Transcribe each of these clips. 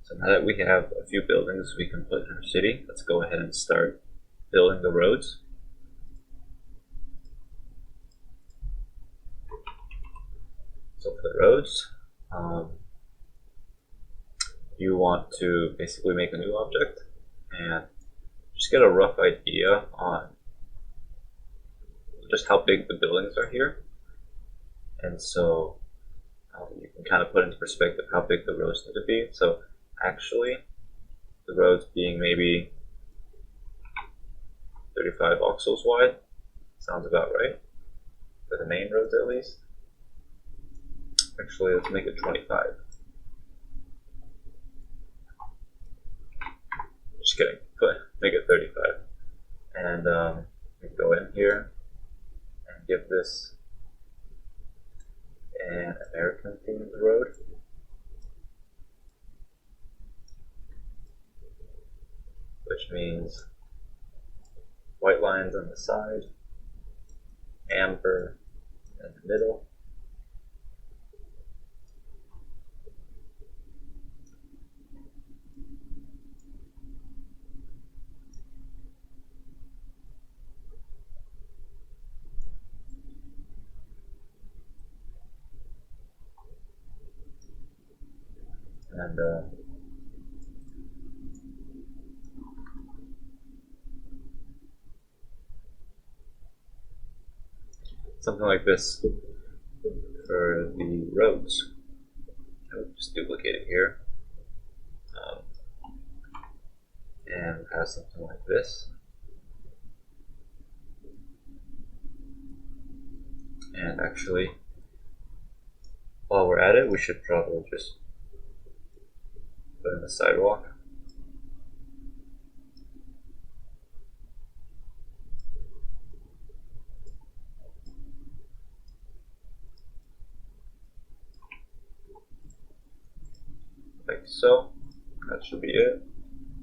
So now that we have a few buildings we can put in our city, let's go ahead and start building the roads. So for the roads, you want to basically make a new object and just get a rough idea on just how big the buildings are here. And so you can kind of put into perspective how big the roads need to be. So actually, the roads being maybe 35 voxels wide sounds about right, for the main roads at least. Actually, let's make it 25. Just kidding, make it 35. And we can go in here and give this an American themed road. Which means white lines on the side, amber in the middle, and something like this for the roads. I'll just duplicate it here, and have something like this. And actually, while we're at it, we should probably just put in the sidewalk. Like so. That should be it.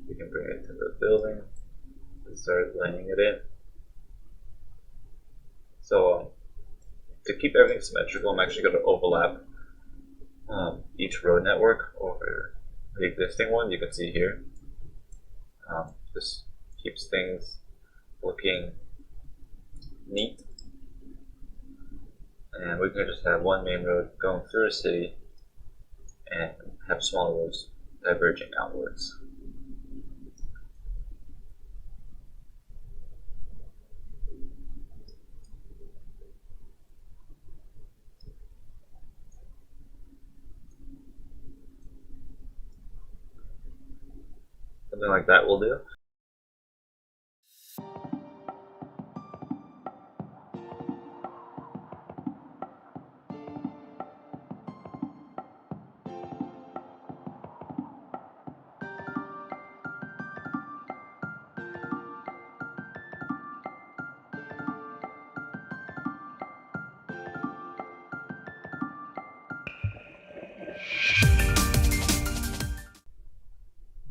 We can bring it to the building and start lining it in. So to keep everything symmetrical, I'm actually going to overlap each road network over the existing one. You can see here. This keeps things looking neat. And we can just have one main road going through the city and have small roads diverging outwards. Something like that will do.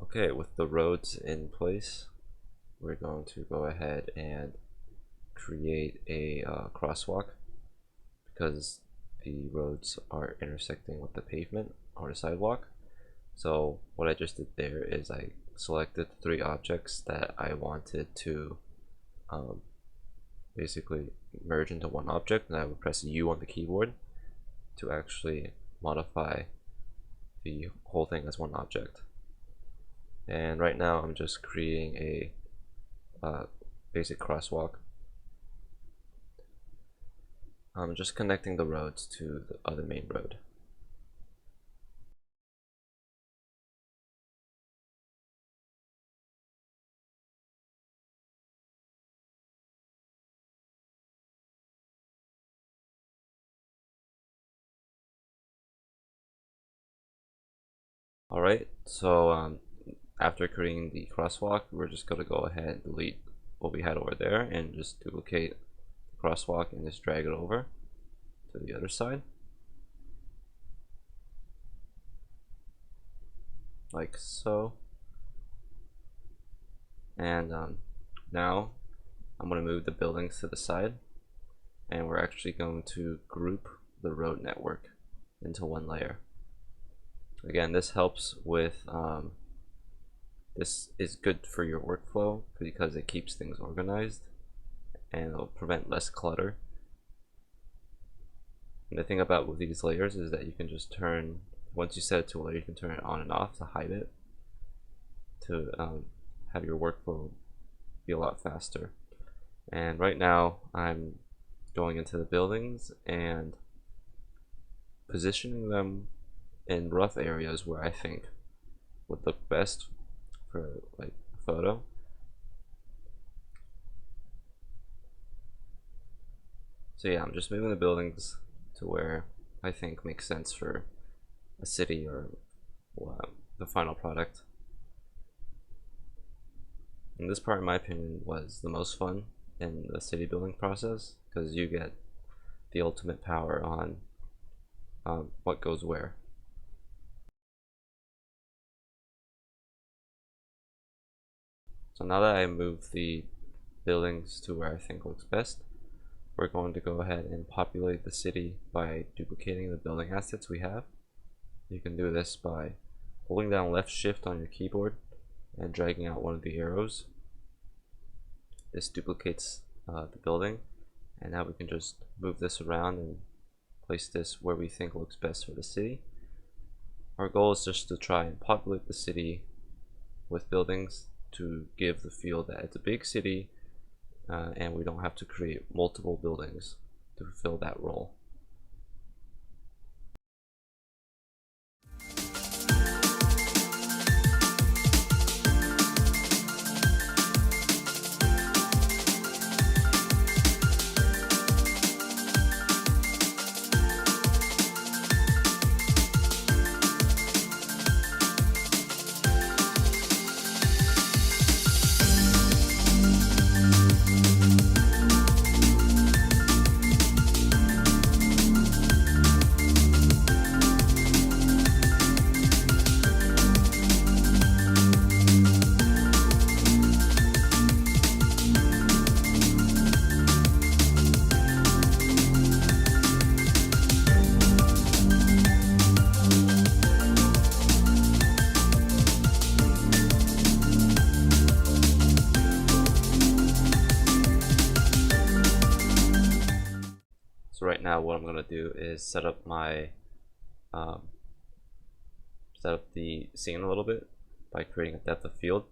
Okay, with the roads in place, we're going to go ahead and create a crosswalk, because the roads are intersecting with the pavement or the sidewalk. So what I just did there is I selected 3 objects that I wanted to basically merge into one object, and I would press U on the keyboard to actually modify the whole thing as one object. And right now I'm just creating a basic crosswalk. I'm just connecting the roads to the other main road. Alright, so after creating the crosswalk, we're just going to go ahead and delete what we had over there and just duplicate the crosswalk and just drag it over to the other side. Like so. And now I'm going to move the buildings to the side, and we're actually going to group the road network into one layer. Again, this helps with this is good for your workflow because it keeps things organized and it'll prevent less clutter. And the thing about with these layers is that you can just turn, once you set it to a layer, you can turn it on and off to hide it, to have your workflow be a lot faster. And right now I'm going into the buildings and positioning them in rough areas where I think would look best for like a photo. So yeah, I'm just moving the buildings to where I think makes sense for a city or the final product. And this part, in my opinion, was the most fun in the city building process because you get the ultimate power on what goes where. So now that I moved the buildings to where I think looks best, we're going to go ahead and populate the city by duplicating the building assets we have. You can do this by holding down left shift on your keyboard and dragging out one of the arrows. This duplicates the building, and now we can just move this around and place this where we think looks best for the city. Our goal is just to try and populate the city with buildings to give the feel that it's a big city and we don't have to create multiple buildings to fulfill that role. So right now what I'm going to do is set up my set up the scene a little bit by creating a depth of field.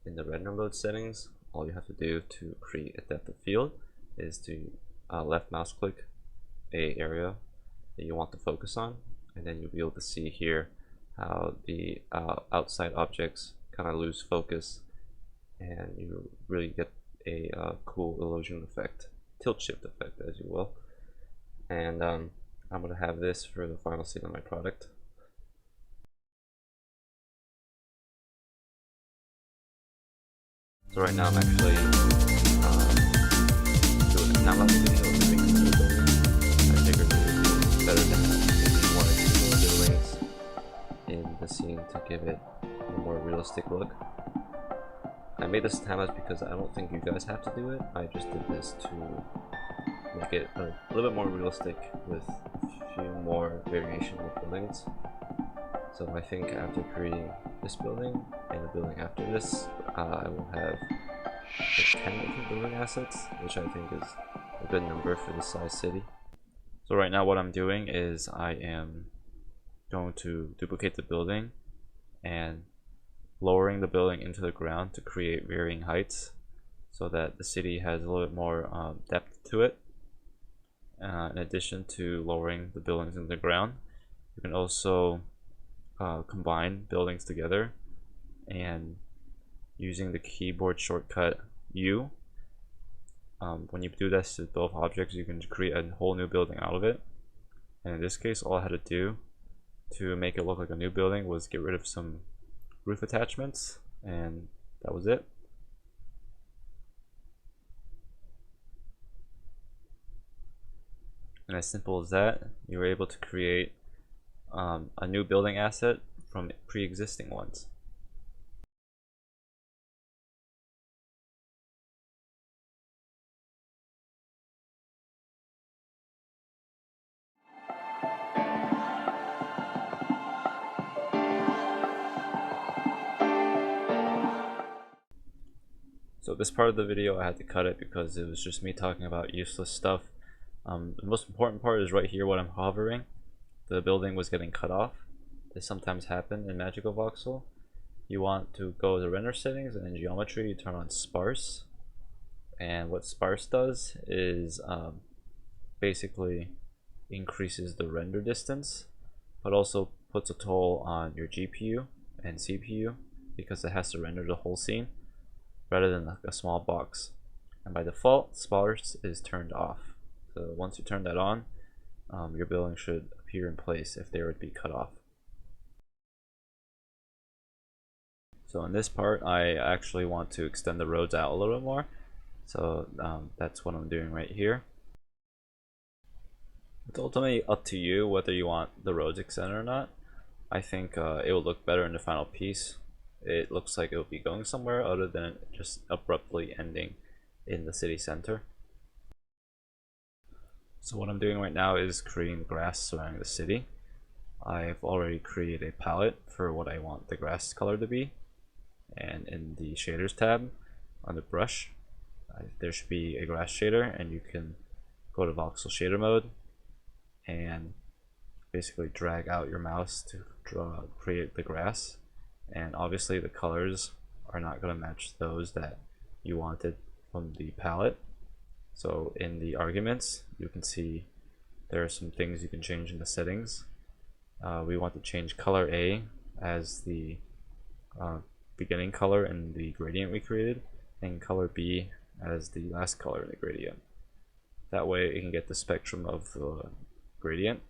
In the render mode settings, all you have to do to create a depth of field is to left mouse click a area that you want to focus on, and then you'll be able to see here how the outside objects kind of lose focus and you really get a cool illusion effect, tilt shift effect as you will. And I'm going to have this for the final scene of my product. So right now I'm actually doing a time-lapse video of making the building. I figured it would be better to have maybe one or two more buildings in the scene to give it a more realistic look. I made this time-lapse because I don't think you guys have to do it. I just did this to make it a little bit more realistic with a few more variation of buildings. So I think after creating this building and the building after this, I will have like 10 different building assets, which I think is a good number for this size city. So right now what I'm doing is I am going to duplicate the building and lowering the building into the ground to create varying heights so that the city has a little bit more depth to it. In addition to lowering the buildings into the ground, you can also combine buildings together, and using the keyboard shortcut U, when you do this with both objects, you can create a whole new building out of it. And in this case, all I had to do to make it look like a new building was get rid of some roof attachments, and that was it. And as simple as that, you were able to create a new building asset from pre-existing ones. So this part of the video I had to cut it because it was just me talking about useless stuff. The most important part is right here when I'm hovering. The building was getting cut off. This sometimes happens in Magicavoxel. You want to go to render settings, and in geometry you turn on sparse. And what sparse does is basically increases the render distance, but also puts a toll on your GPU and CPU because it has to render the whole scene rather than like a small box. And by default, sparse is turned off. So once you turn that on, your building should appear in place if they were to be cut off. So in this part, I actually want to extend the roads out a little bit more. So that's what I'm doing right here. It's ultimately up to you whether you want the roads extended or not. I think it will look better in the final piece. It looks like it will be going somewhere other than just abruptly ending in the city center. So what I'm doing right now is creating grass surrounding the city. I've already created a palette for what I want the grass color to be. And in the shaders tab on the brush, there should be a grass shader, and you can go to voxel shader mode and basically drag out your mouse to create the grass. And obviously the colors are not going to match those that you wanted from the palette. So in the arguments, you can see there are some things you can change in the settings. We want to change color A as the beginning color in the gradient we created, and color B as the last color in the gradient. That way it can get the spectrum of the gradient.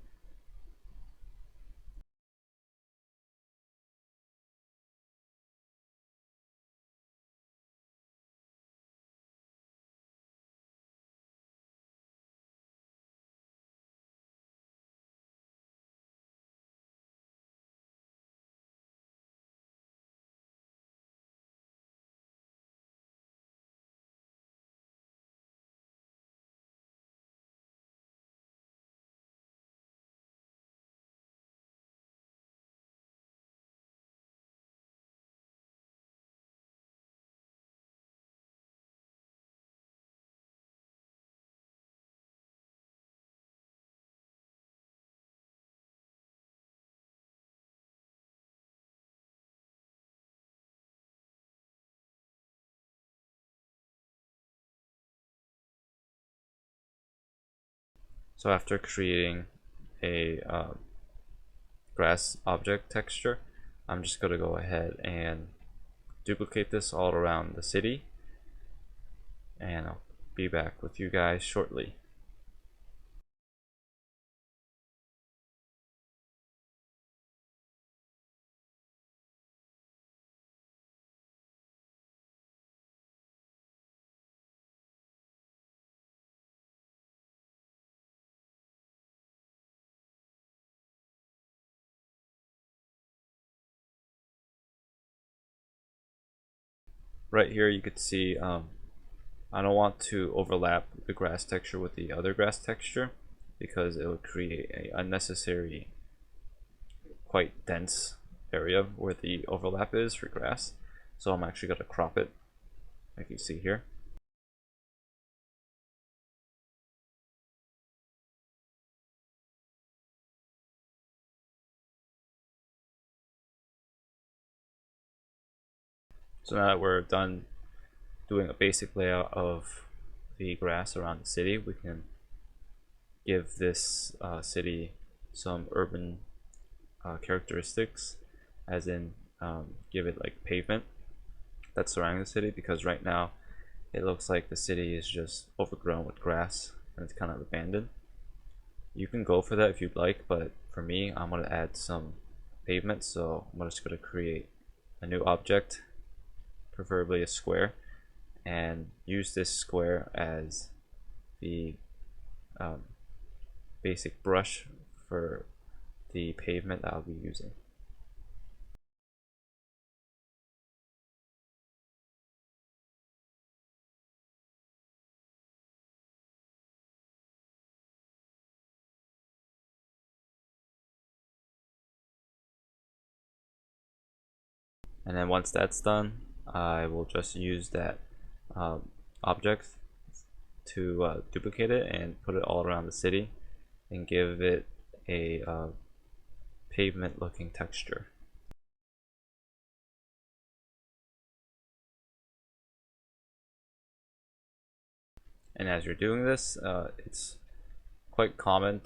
So after creating a grass object texture, I'm just going to go ahead and duplicate this all around the city, and I'll be back with you guys shortly. Right here you could see I don't want to overlap the grass texture with the other grass texture because it would create an unnecessary, quite dense area where the overlap is for grass. So I'm actually going to crop it, like you see here. So now that we're done doing a basic layout of the grass around the city, we can give this city some urban characteristics, as in give it like pavement that's surrounding the city, because right now it looks like the city is just overgrown with grass and it's kind of abandoned. You can go for that if you'd like, but for me, I'm going to add some pavement, so I'm just going to create a new object, preferably a square, and use this square as the basic brush for the pavement that I'll be using. And then once that's done, I will just use that object to duplicate it and put it all around the city and give it a pavement looking texture. And as you're doing this, it's quite common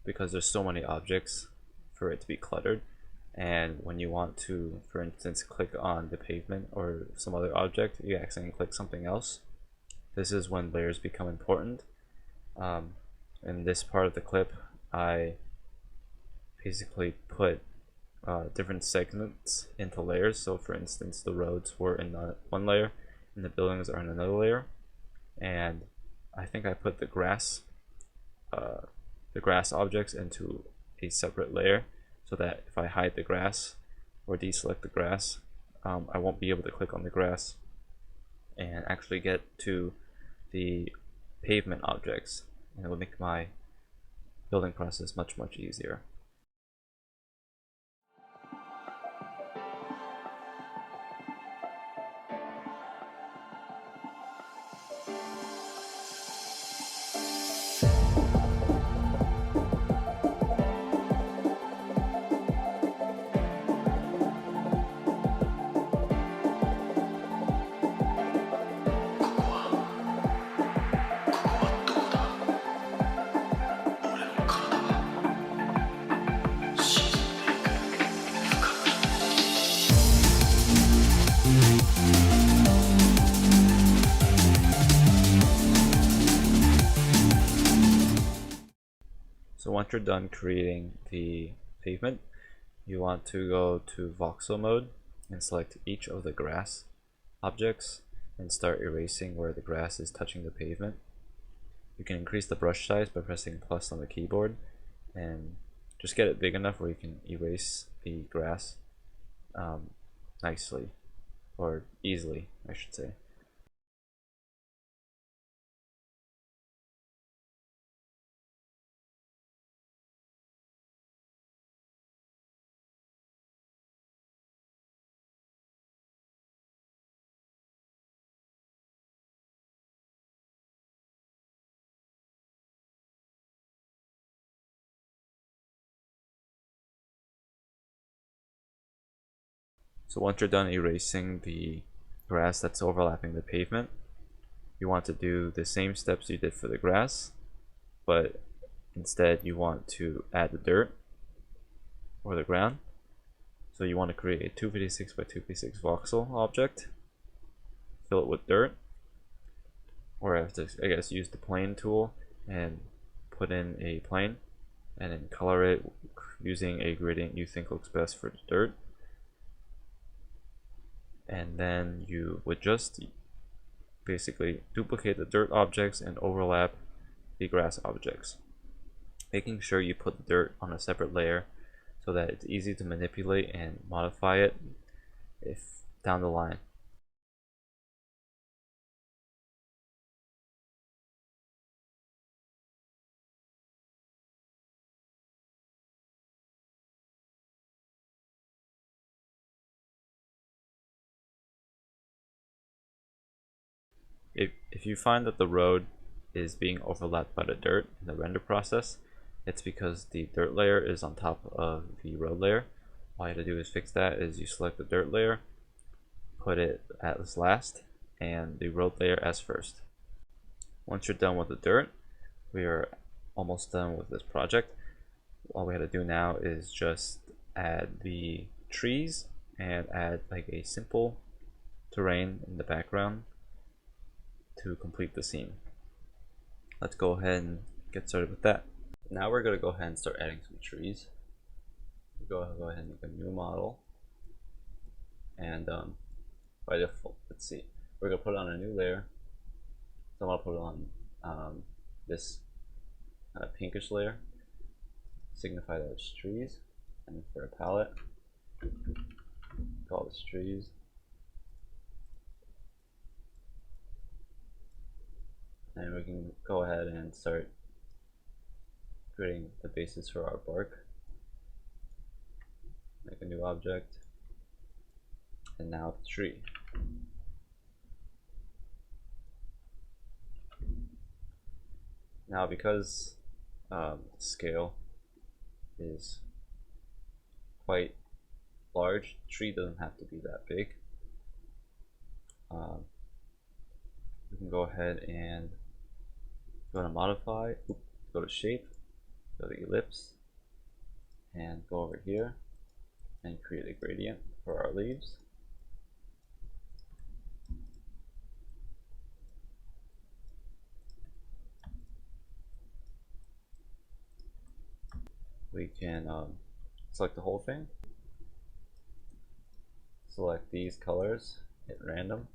because there's so many objects for it to be cluttered. And when you want to, for instance, click on the pavement or some other object, you accidentally click something else. This is when layers become important. In this part of the clip, I basically put different segments into layers. So for instance, the roads were in one layer and the buildings are in another layer. And I think I put the grass objects into a separate layer so that if I hide the grass or deselect the grass, I won't be able to click on the grass and actually get to the pavement objects, and it will make my building process much easier. So once you're done creating the pavement, you want to go to voxel mode and select each of the grass objects and start erasing where the grass is touching the pavement. You can increase the brush size by pressing plus on the keyboard and just get it big enough where you can erase the grass nicely, or easily, I should say. So once you're done erasing the grass that's overlapping the pavement, you want to do the same steps you did for the grass, but instead you want to add the dirt or the ground. So you want to create a 256 by 256 voxel object, fill it with dirt, or I have to, I guess, use the plane tool and put in a plane and then color it using a gradient you think looks best for the dirt. And then you would just basically duplicate the dirt objects and overlap the grass objects, making sure you put the dirt on a separate layer so that it's easy to manipulate and modify it if down the line. If you find that the road is being overlapped by the dirt in the render process, it's because the dirt layer is on top of the road layer. All you have to do is fix that. Is you select the dirt layer, put it as last, and the road layer as first. Once you're done with the dirt, we are almost done with this project. All we have to do now is just add the trees and add like a simple terrain in the background to complete the scene. Let's go ahead and get started with that. Now we're going to go ahead and start adding some trees. Go ahead and make a new model, and by default, let's see, we're going to put on a new layer. So I'm going to put on this kind of pinkish layer, signify that it's trees, and for a palette, call this trees. And we can go ahead and start creating the basis for our bark. Make a new object, and now the tree. Now, because scale is quite large, the tree doesn't have to be that big. We can go ahead and go to modify, go to shape, go to ellipse, and go over here and create a gradient for our leaves. We can select the whole thing, select these colors, hit random.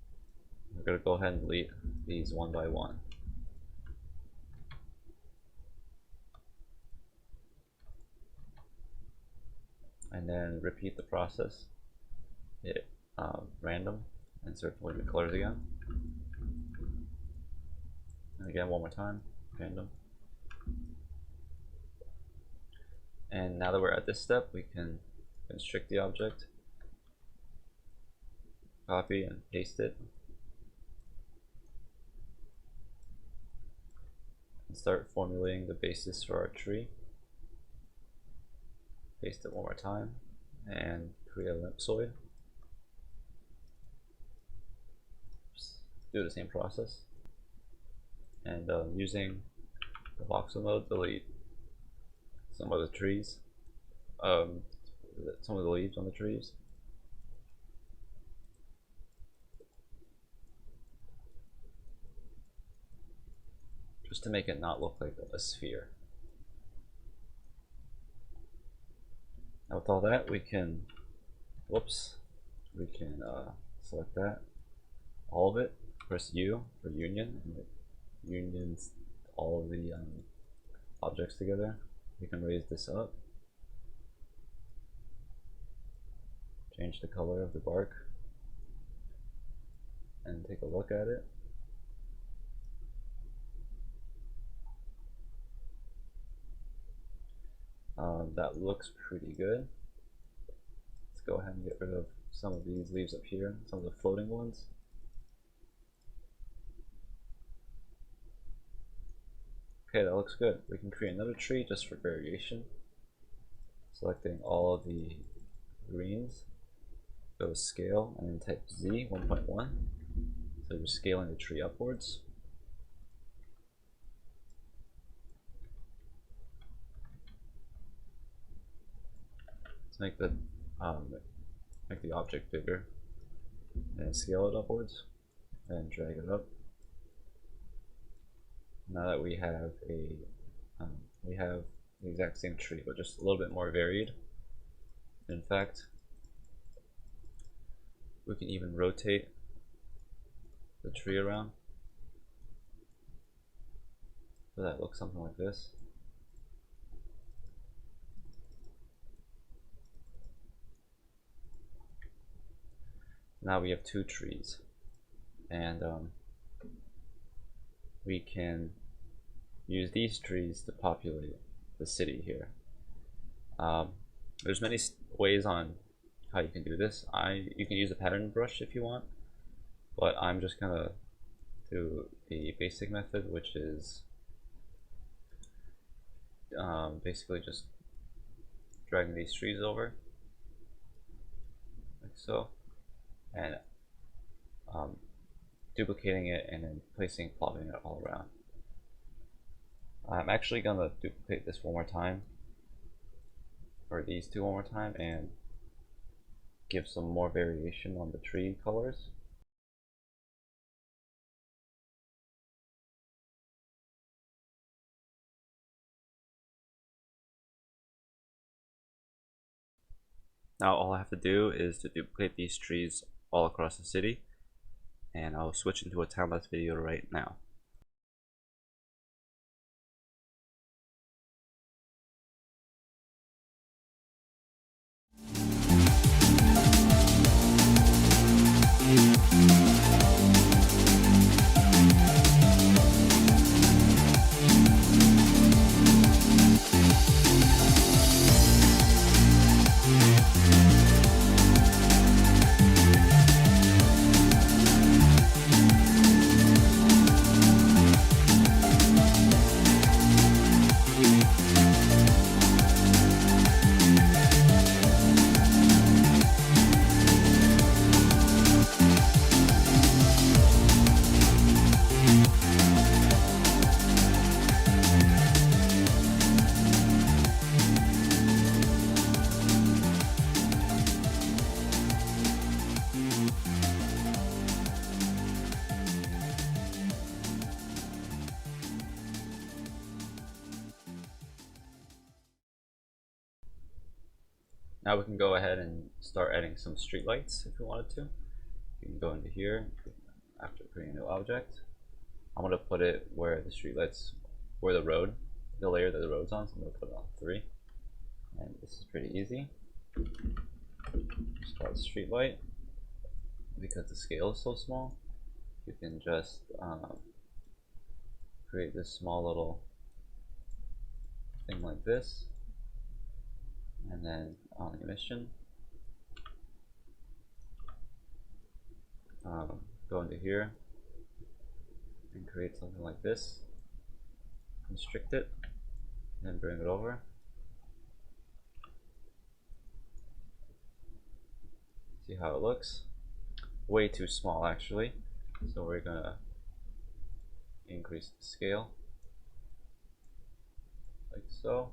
We're going to go ahead and delete these one by one. And then repeat the process, hit random, insert one of the colors again. And again, one more time, random. And now that we're at this step, we can constrict the object, copy and paste it, and start formulating the basis for our tree. Paste it one more time and create a ellipsoid. Do the same process, and using the voxel mode, delete some of the trees, some of the leaves on the trees. Just to make it not look like a sphere. Now with all that, we can, select that, all of it, press U for union, and it unions all of the objects together. We can raise this up, change the color of the bark, and take a look at it. That looks pretty good. Let's go ahead and get rid of some of these leaves up here, some of the floating ones. Okay, that looks good. We can create another tree just for variation. Selecting all of the greens, go to scale and then type Z 1.1. So you're scaling the tree upwards. Make the object bigger and scale it upwards and drag it up. Now that we have the exact same tree, but just a little bit more varied. In fact, we can even rotate the tree around so that it looks something like this. Now we have two trees, and we can use these trees to populate the city here. There's many ways on how you can do this. You can use a pattern brush if you want, but I'm just gonna do the basic method, which is basically just dragging these trees over like so, and duplicating it and then plopping it all around. I'm actually gonna duplicate this one more time, or these two one more time, and give some more variation on the tree colors. Now all I have to do is to duplicate these trees all across the city, and I'll switch into a time-lapse video right now. Now we can go ahead and start adding some streetlights if we wanted to. You can go into here after creating a new object. I'm going to put it where the streetlights, where the road, the layer that the road's on, so I'm going to put it on 3. And this is pretty easy. Start the streetlight. Because the scale is so small, you can just create this small little thing like this, and then on emission, go into here and create something like this, constrict it, and bring it over. See how it looks? Way too small actually, so we're gonna increase the scale like so.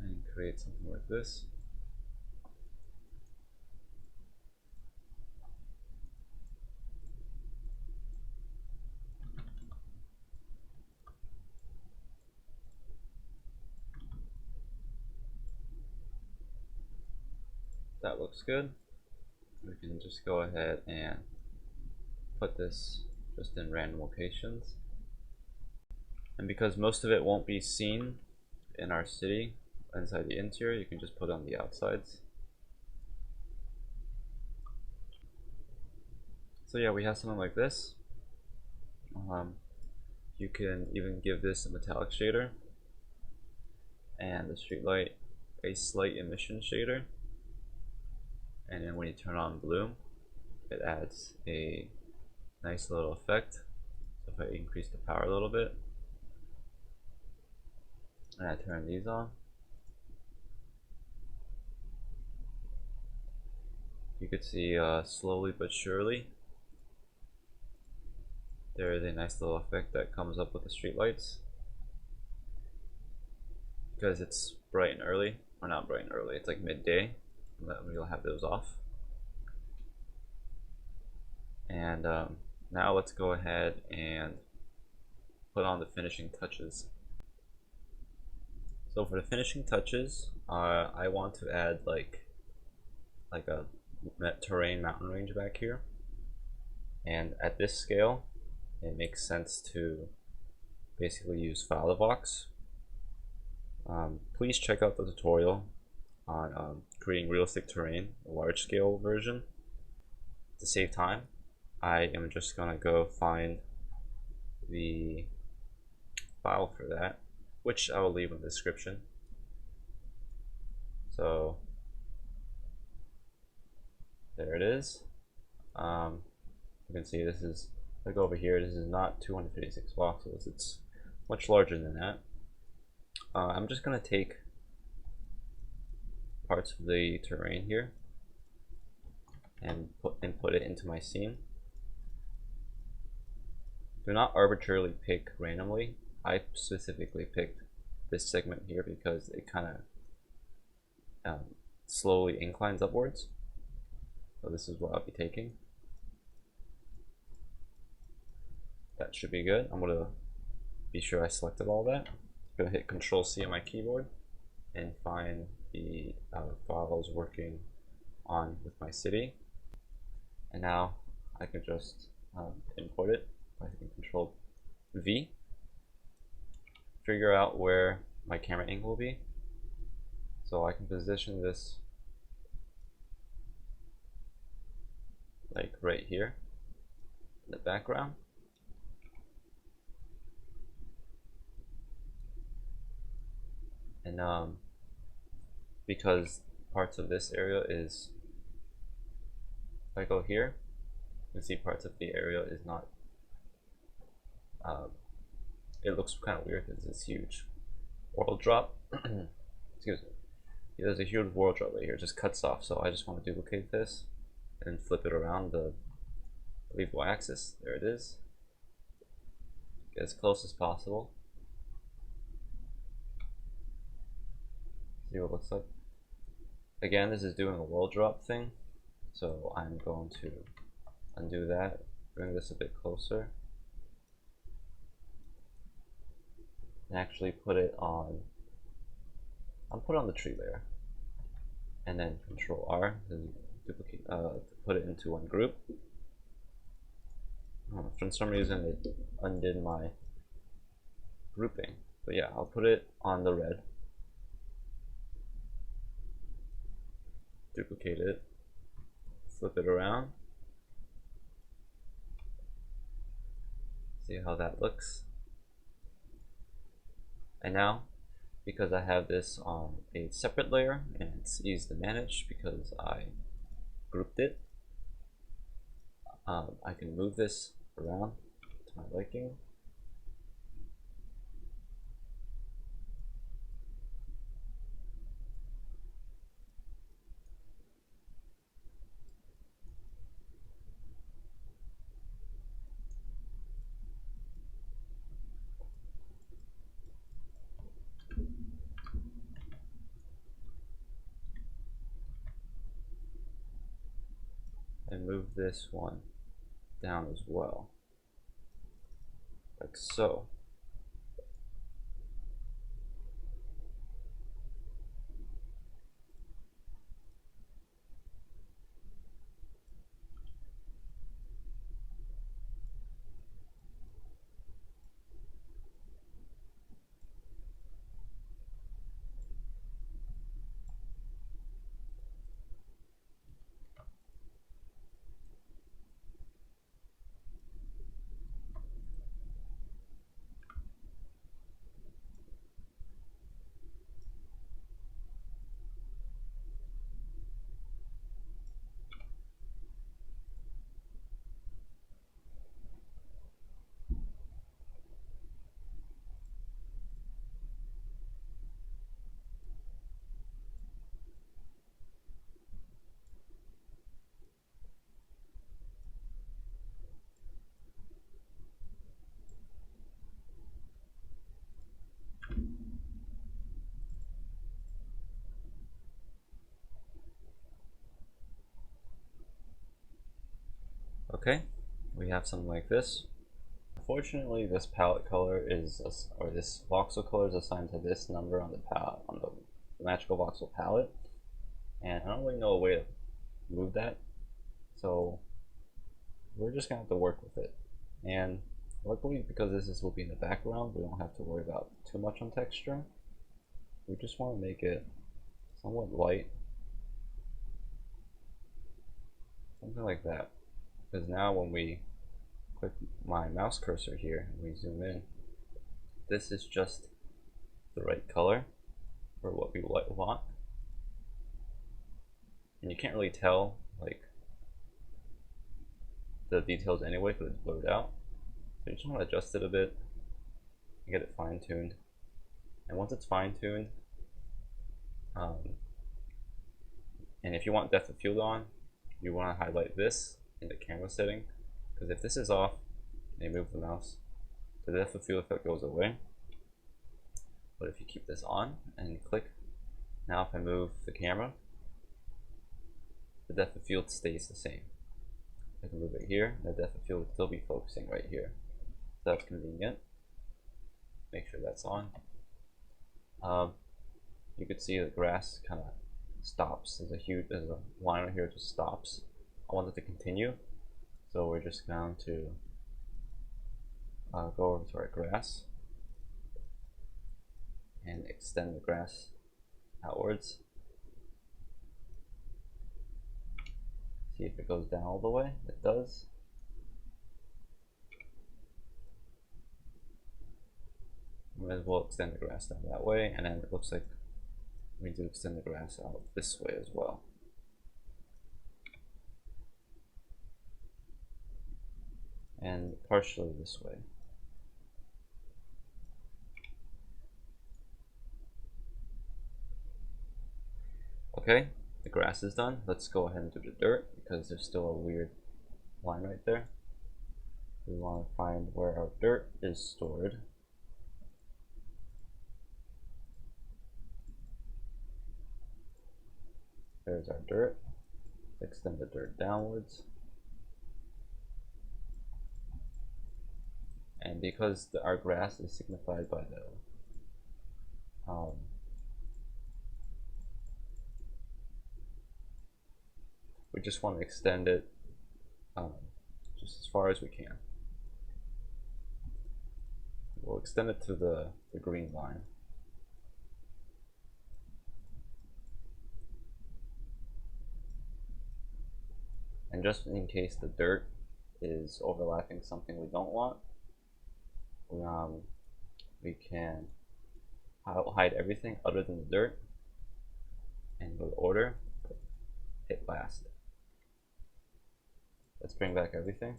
And create something like this. That looks good. We can just go ahead and put this just in random locations. And because most of it won't be seen in our city inside the interior, you can just put it on the outsides. So yeah, we have something like this. You can even give this a metallic shader and the streetlight a slight emission shader. And then when you turn on bloom, it adds a nice little effect. So if I increase the power a little bit, and I turn these on, you could see slowly but surely there is a nice little effect that comes up with the streetlights. Because it's bright and early, or not bright and early, it's like midday. We'll have those off. And now let's go ahead and put on the finishing touches. So for the finishing touches, I want to add like a terrain mountain range back here. And at this scale, it makes sense to basically use Finalization. Please check out the tutorial on creating realistic terrain, a large scale version. To save time, I am just gonna go find the file for that, which I will leave in the description. So there it is. You can see this is, if I go over here, this is not 256 voxels, it's much larger than that. I'm just gonna take parts of the terrain here and put it into my scene. Do not arbitrarily pick randomly. I specifically picked this segment here because it kind of slowly inclines upwards. So this is what I'll be taking. That should be good. I'm gonna be sure I selected all that. I'm gonna hit Control C on my keyboard and find the file I was working on with my city. And now I can just import it by hitting Control V. Figure out where my camera angle will be. So I can position this like right here in the background. And because parts of this area is, if I go here, you can see parts of the area is not, it looks kind of weird because it's huge world drop. Excuse me. There's a huge world drop right here, it just cuts off. So I just want to duplicate this and flip it around the leave y-axis. There it is. Get as close as possible. See what it looks like. Again, this is doing a wall drop thing, so I'm going to undo that, bring this a bit closer, and actually put it on, I'll put it on the tree layer, and then Control R to duplicate, put it into one group. For some reason it undid my grouping, but yeah, I'll put it on the red, duplicate it, flip it around, see how that looks. And now, because I have this on a separate layer and it's easy to manage because I grouped it, I can move this around to my liking. And move this one down as well, like so. Okay, we have something like this. Unfortunately, this palette color is, or this voxel color is assigned to this number on the palette, on the Magicavoxel palette, and I don't really know a way to move that, so we're just gonna have to work with it. And luckily, because this will be in the background, we don't have to worry about too much on texture. We just want to make it somewhat light, something like that. Because now when we click my mouse cursor here and we zoom in, this is just the right color for what we want. And you can't really tell like the details anyway because it's blurred out. So you just want to adjust it a bit and get it fine-tuned. And once it's fine-tuned, and if you want depth of field on, you want to highlight this in the camera setting, because if this is off and you move the mouse, the depth of field effect goes away. But if you keep this on and click, now if I move the camera, the depth of field stays the same. I can move it here, the depth of field will still be focusing right here. So that's convenient. Make sure that's on. You could see the grass kind of stops. There's a line right here that just stops. I want it to continue, so we're just going to go over to our grass and extend the grass outwards. See if it goes down all the way. It does. Might as well extend the grass down that way, and then it looks like we need to extend the grass out this way as well. And partially this way. Okay, the grass is done. Let's go ahead and do the dirt because there's still a weird line right there. We want to find where our dirt is stored. There's our dirt. Extend the dirt downwards. And because our grass is signified by the we just want to extend it just as far as we can. We'll extend it to the green line. And just in case the dirt is overlapping something we don't want, we can hide everything other than the dirt and go to order, hit last. Let's bring back everything.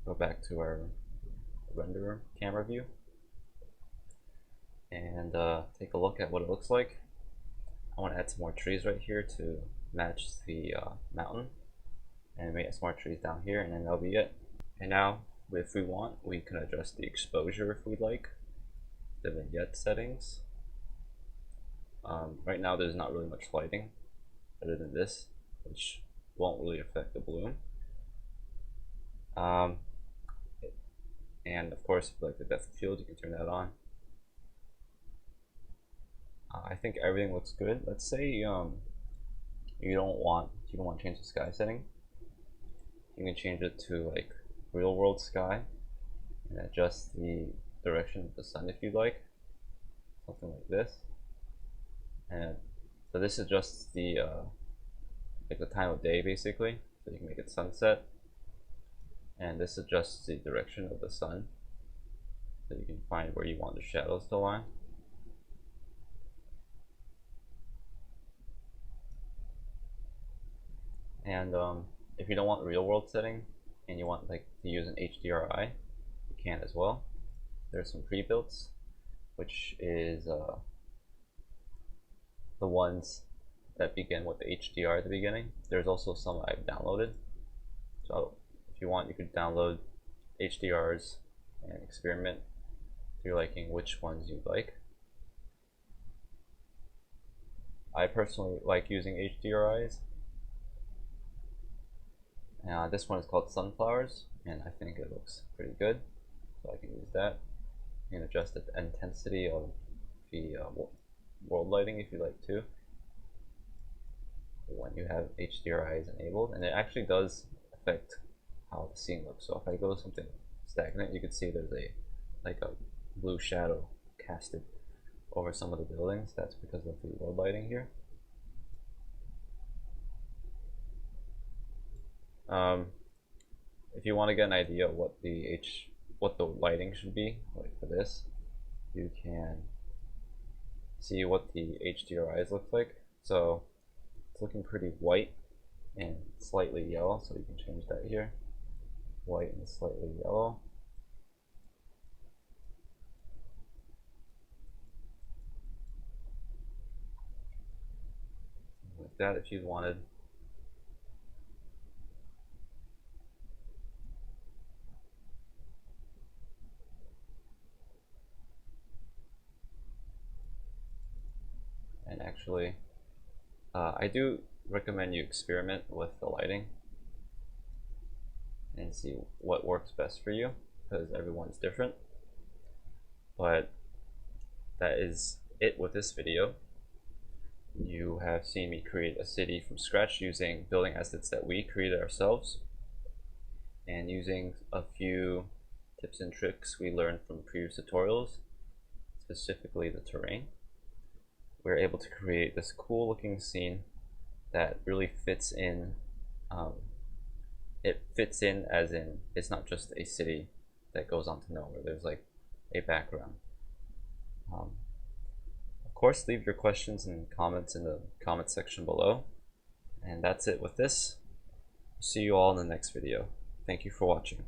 Go back to our renderer camera view and take a look at what it looks like. I want to add some more trees right here to match the mountain, and we add some more trees down here, and then that'll be it. And now, if we want, we can adjust the exposure if we'd like, the vignette settings. Right now there's not really much lighting other than this, which won't really affect the bloom. And of course, like the depth of field, you can turn that on. I think everything looks good. Let's say you don't want to change the sky setting. You can change it to like real world sky and adjust the direction of the sun if you'd like, something like this. And so this adjusts the like the time of day basically, so you can make it sunset. And this adjusts the direction of the sun, so you can find where you want the shadows to lie. And if you don't want real world setting and you want like to use an HDRI, you can as well. There's some pre-builts, which is the ones that begin with the HDR at the beginning. There's also some I've downloaded. So if you want, you could download HDRs and experiment if you're liking which ones you like. I personally like using HDRIs. This one is called Sunflowers, and I think it looks pretty good, so I can use that. You can adjust the intensity of the world lighting if you like to, when you have HDRIs enabled, and it actually does affect how the scene looks. So if I go to something stagnant, you can see there's like a blue shadow casted over some of the buildings. That's because of the world lighting here. If you want to get an idea of what the lighting should be, like for this, you can see what the HDRIs look like. So it's looking pretty white and slightly yellow, so you can change that here. White and slightly yellow. Like that if you wanted. And actually, I do recommend you experiment with the lighting and see what works best for you, because everyone's different. But that is it with this video. You have seen me create a city from scratch using building assets that we created ourselves, and using a few tips and tricks we learned from previous tutorials, specifically the terrain. We're able to create this cool looking scene that really fits in. It fits in as in it's not just a city that goes on to nowhere. There's like a background. Of course, leave your questions and comments in the comment section below. And that's it with this. See you all in the next video. Thank you for watching.